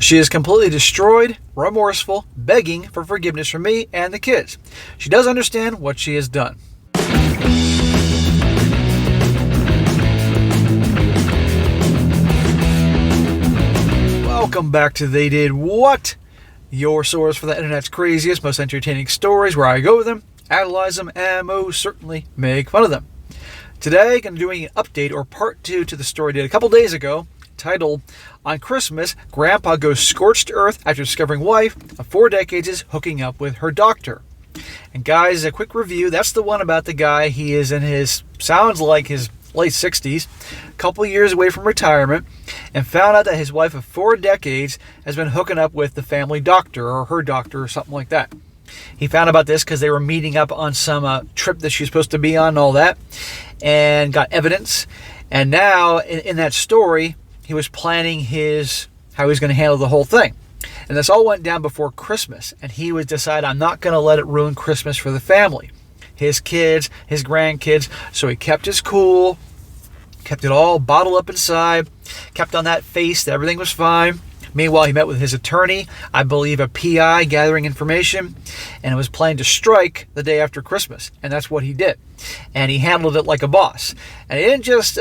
She is completely destroyed, remorseful, begging for forgiveness from me and the kids. She does understand what she has done. Welcome back to They Did What? Your source for the internet's craziest, most entertaining stories, where I go with them, analyze them, and most certainly make fun of them. Today, I'm doing an update or part 2 to the story I did a couple days ago, titled, On Christmas, Grandpa Goes Scorched to Earth After Discovering Wife of 4 Decades is Hooking Up with Her Doctor. And guys, a quick review, that's the one about the guy. He is in his, sounds like his late 60s, a couple years away from retirement, and found out that his wife of 4 decades has been hooking up with the family doctor or her doctor or something like that. He found about this because they were meeting up on some trip that she was supposed to be on and all that, and got evidence. And now, in that story, he was planning how he was going to handle the whole thing. And this all went down before Christmas, and he would decide, I'm not going to let it ruin Christmas for the family. His kids, his grandkids. So he kept his cool, kept it all bottled up inside, kept on that face that everything was fine. Meanwhile, he met with his attorney, I believe a PI, gathering information, and was planning to strike the day after Christmas. And that's what he did. And he handled it like a boss. And he didn't just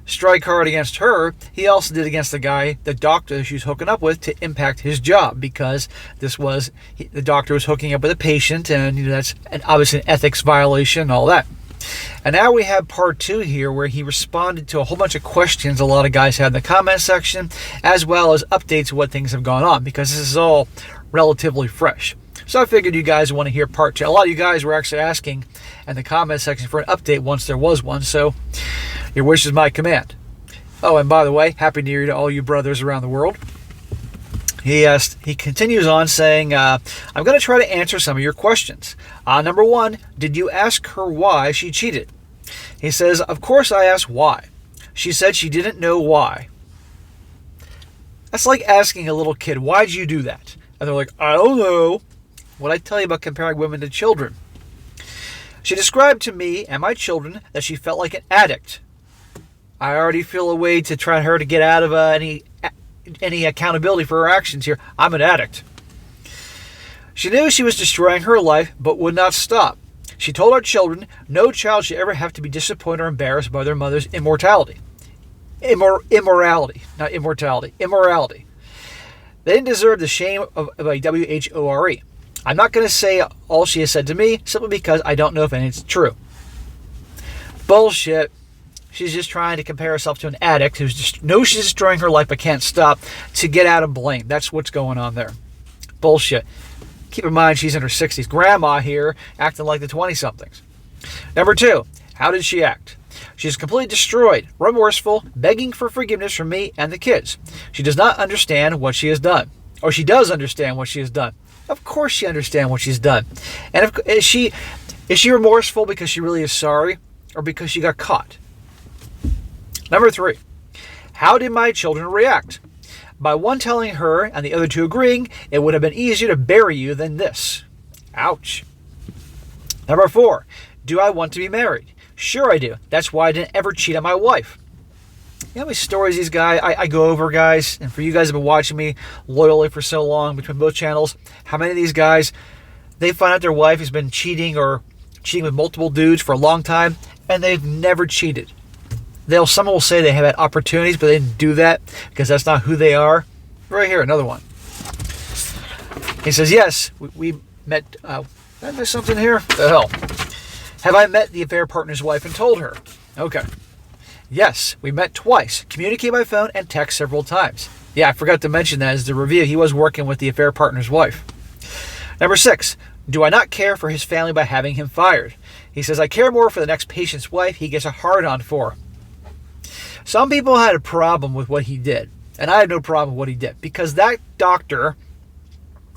strike hard against her, he also did against the doctor she was hooking up with, to impact his job, because the doctor was hooking up with a patient, and that's obviously an ethics violation and all that. And now we have part 2 here, where he responded to a whole bunch of questions a lot of guys had in the comment section, as well as updates of what things have gone on, because this is all relatively fresh. So I figured you guys want to hear part 2. A lot of you guys were actually asking in the comment section for an update once there was one, so your wish is my command. Oh, and by the way, Happy New Year to all you brothers around the world. He continues on saying, I'm going to try to answer some of your questions. Number 1, did you ask her why she cheated? He says, of course I asked why. She said she didn't know why. That's like asking a little kid, why'd you do that? And they're like, I don't know. What I tell you about comparing women to children. She described to me and my children that she felt like an addict. I already feel a way to try her to get out of any accountability for her actions here. I'm an addict. She knew she was destroying her life, but would not stop. She told our children no child should ever have to be disappointed or embarrassed by their mother's immorality. Immorality, not immortality. Immorality. They didn't deserve the shame of a W-H-O-R-E. I'm not going to say all she has said to me, simply because I don't know if any is true. Bullshit. She's just trying to compare herself to an addict who knows she's destroying her life but can't stop, to get out of blame. That's what's going on there. Bullshit. Keep in mind, she's in her 60s. Grandma here, acting like the 20-somethings. Number 2, how did she act? She's completely destroyed, remorseful, begging for forgiveness from me and the kids. She does not understand what she has done. Or she does understand what she has done. Of course she understands what she's done. And is she remorseful because she really is sorry, or because she got caught? Number 3, how did my children react? By one telling her and the other 2 agreeing, it would have been easier to bury you than this. Ouch. Number 4, do I want to be married? Sure I do. That's why I didn't ever cheat on my wife. You know how many stories these guys, I go over, guys, and for you guys who have been watching me loyally for so long between both channels, how many of these guys, they find out their wife has been cheating with multiple dudes for a long time, and they've never cheated. Someone will say they have had opportunities, but they didn't do that because that's not who they are. Right here, another one. He says, yes, we met, did I miss something here? The hell. Have I met the affair partner's wife and told her? Okay. Yes, we met twice, communicated by phone and text several times. Yeah, I forgot to mention that as the review. He was working with the affair partner's wife. Number 6, do I not care for his family by having him fired? He says, I care more for the next patient's wife he gets a hard-on for. Some people had a problem with what he did, and I had no problem with what he did, because that doctor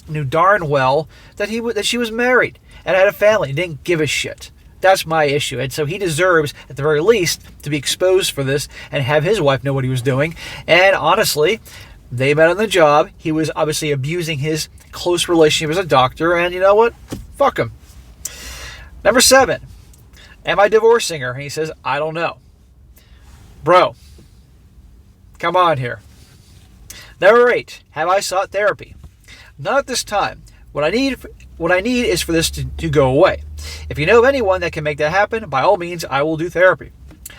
knew darn well that she was married and had a family and didn't give a shit. That's my issue. And so he deserves, at the very least, to be exposed for this and have his wife know what he was doing. And honestly, they met on the job. He was obviously abusing his close relationship as a doctor, and you know what? Fuck him. Number 7, am I divorcing her? And he says, I don't know. Bro, come on here. Number 8. Have I sought therapy? Not at this time. What I need is for this to go away. If you know of anyone that can make that happen, by all means, I will do therapy.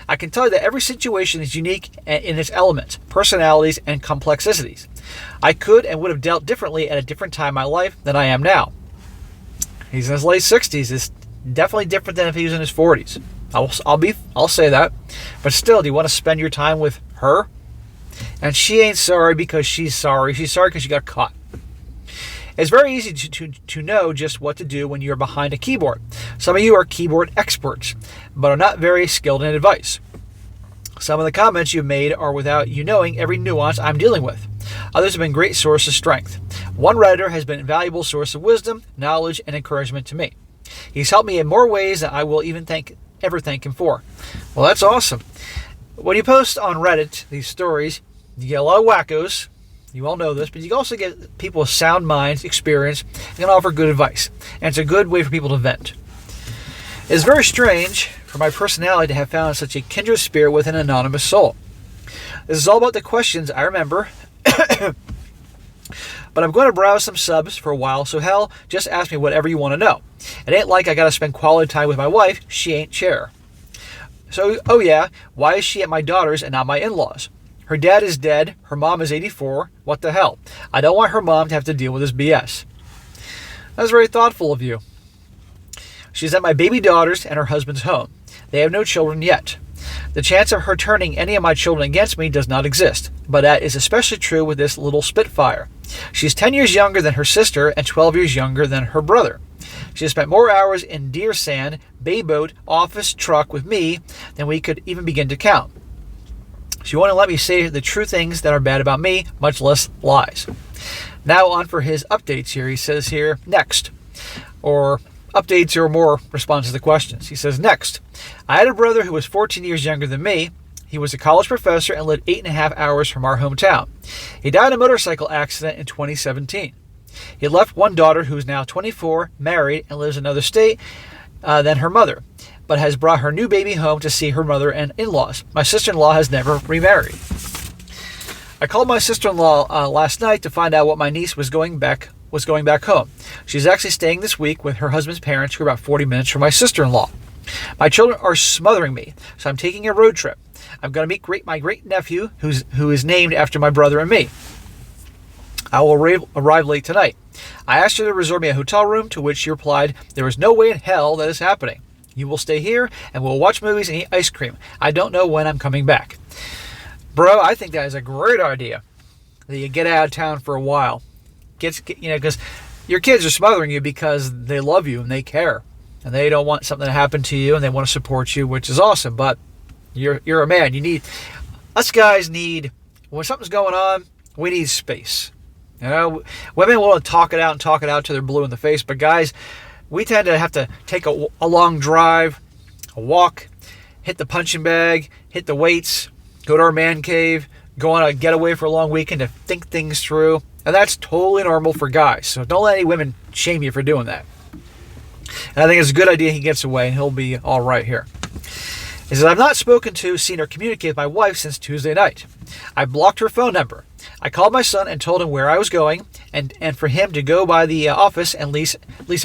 I can tell you that every situation is unique in its elements, personalities, and complexities. I could and would have dealt differently at a different time in my life than I am now. He's in his late 60s. It's definitely different than if he was in his 40s. I'll say that. But still, do you want to spend your time with her? And she ain't sorry because she's sorry. She's sorry because she got caught. It's very easy to know just what to do when you're behind a keyboard. Some of you are keyboard experts, but are not very skilled in advice. Some of the comments you've made are without you knowing every nuance I'm dealing with. Others have been great source of strength. One Redditor has been a valuable source of wisdom, knowledge, and encouragement to me. He's helped me in more ways than I will even ever thank him for. Well, that's awesome. When you post on Reddit these stories, you get a lot of wackos. You all know this, but you also get people with sound minds, experience, and can offer good advice. And it's a good way for people to vent. It's very strange for my personality to have found such a kindred spirit with an anonymous soul. This is all about the questions I remember. But I'm going to browse some subs for a while, so hell, just ask me whatever you want to know. It ain't like I got to spend quality time with my wife. She ain't chair. So, oh yeah, why is she at my daughter's and not my in-laws? Her dad is dead. Her mom is 84. What the hell? I don't want her mom to have to deal with this BS. That's very thoughtful of you. She's at my baby daughter's and her husband's home. They have no children yet. The chance of her turning any of my children against me does not exist, but that is especially true with this little Spitfire. She's 10 years younger than her sister and 12 years younger than her brother. She has spent more hours in deer sand, bay boat, office, truck with me than we could even begin to count. She won't let me say the true things that are bad about me, much less lies. Now on for his updates here. He says here, next. Or updates or more responses to questions. He says, next. I had a brother who was 14 years younger than me. He was a college professor and lived 8.5 hours from our hometown. He died in a motorcycle accident in 2017. He left one daughter who is now 24, married, and lives in another state than her mother, but has brought her new baby home to see her mother and in-laws. My sister-in-law has never remarried. I called my sister-in-law last night to find out what my niece was going back home. She's actually staying this week with her husband's parents, who are about 40 minutes from my sister-in-law. My children are smothering me, so I'm taking a road trip. I'm going to meet my great-nephew, who is named after my brother and me. I will arrive late tonight. I asked her to reserve me a hotel room, to which she replied, there is no way in hell that is happening. You will stay here, and we'll watch movies and eat ice cream. I don't know when I'm coming back. Bro, I think that is a great idea, that you get out of town for a while. Because your kids are smothering you because they love you and they care. And they don't want something to happen to you, and they want to support you, which is awesome. But you're a man. Us guys need, when something's going on, we need space. You know, women will talk it out till they're blue in the face. But guys, we tend to have to take a long drive, a walk, hit the punching bag, hit the weights, go to our man cave, go on a getaway for a long weekend to think things through. And that's totally normal for guys. So don't let any women shame you for doing that. And I think it's a good idea he gets away, and he'll be all right here. He says, I've not spoken to, seen, or communicated with my wife since Tuesday night. I blocked her phone number. I called my son and told him where I was going, and for him to go by the office and lease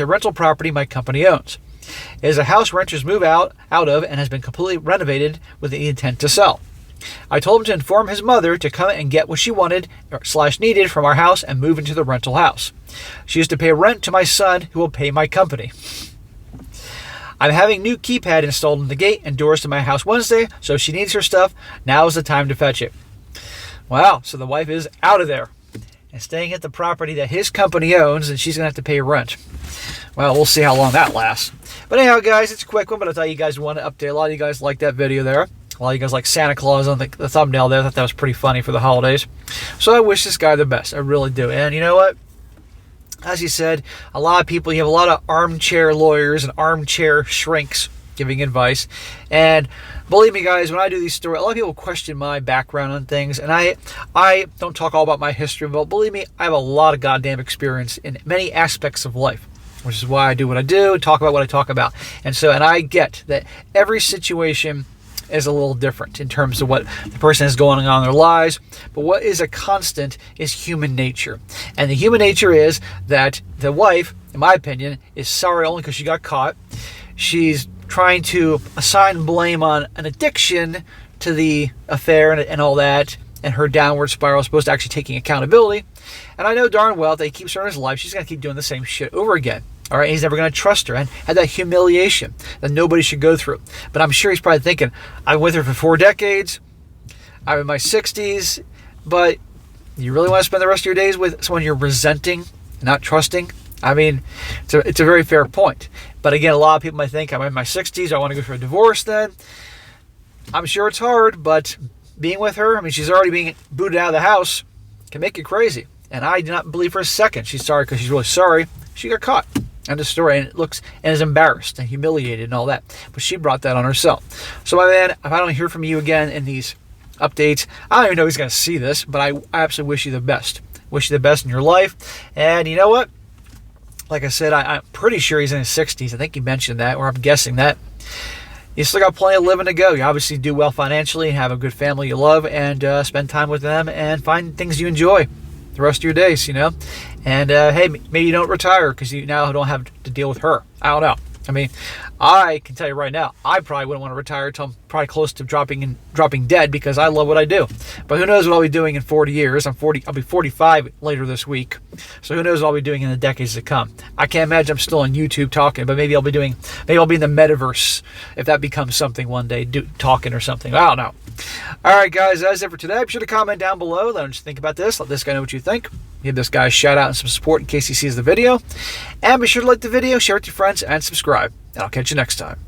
a rental property my company owns. It is a house renters move out of and has been completely renovated with the intent to sell. I told him to inform his mother to come and get what she wanted / needed from our house and move into the rental house. She is to pay rent to my son, who will pay my company. I'm having new keypad installed in the gate and doors to my house Wednesday, so if she needs her stuff, now is the time to fetch it. Wow, so the wife is out of there and staying at the property that his company owns, and she's going to have to pay rent. Well, we'll see how long that lasts. But anyhow, guys, it's a quick one, but I thought you guys want to update. A lot of you guys liked that video there. A lot of you guys like Santa Claus on the thumbnail there. I thought that was pretty funny for the holidays. So I wish this guy the best. I really do. And you know what? As he said, a lot of people, you have a lot of armchair lawyers and armchair shrinks giving advice. And believe me, guys, when I do these stories, a lot of people question my background on things. And I don't talk all about my history, but believe me, I have a lot of goddamn experience in many aspects of life, which is why I do what I do, talk about what I talk about. And I get that every situation is a little different in terms of what the person has going on in their lives. But what is a constant is human nature. And the human nature is that the wife, in my opinion, is sorry only because she got caught. She's trying to assign blame on an addiction to the affair and all that, and her downward spiral is supposed to actually taking accountability. And I know darn well that he keeps her in his life. She's going to keep doing the same shit over again. All right, he's never going to trust her and have that humiliation that nobody should go through. But I'm sure he's probably thinking, I'm with her for 4 decades. I'm in my 60s. But you really want to spend the rest of your days with someone you're resenting, not trusting? I mean, it's a very fair point. But again, a lot of people might think, I'm in my 60s. I want to go for a divorce then. I'm sure it's hard, but being with her, I mean, she's already being booted out of the house, can make you crazy. And I do not believe for a second she's sorry because she's really sorry. She got caught. End of story. And it looks and is embarrassed and humiliated and all that. But she brought that on herself. So my man, if I don't hear from you again in these updates, I don't even know he's going to see this, but I absolutely wish you the best. Wish you the best in your life. And you know what? Like I said, I'm pretty sure he's in his 60s. I think you mentioned that, or I'm guessing that. You still got plenty of living to go. You obviously do well financially, have a good family you love, and spend time with them and find things you enjoy the rest of your days, you know. And hey, maybe you don't retire because you now don't have to deal with her. I don't know. I mean, I can tell you right now, I probably wouldn't want to retire until I'm probably close to dropping dead because I love what I do. But who knows what I'll be doing in 40 years. I'll be 45 later this week. So who knows what I'll be doing in the decades to come. I can't imagine I'm still on YouTube talking, but maybe I'll be in the metaverse if that becomes something one day, talking or something. I don't know. All right, guys, that's it for today. Be sure to comment down below. Let us think about this. Let this guy know what you think. Give this guy a shout out and some support in case he sees the video. And be sure to like the video, share it with your friends, and subscribe. And I'll catch you next time.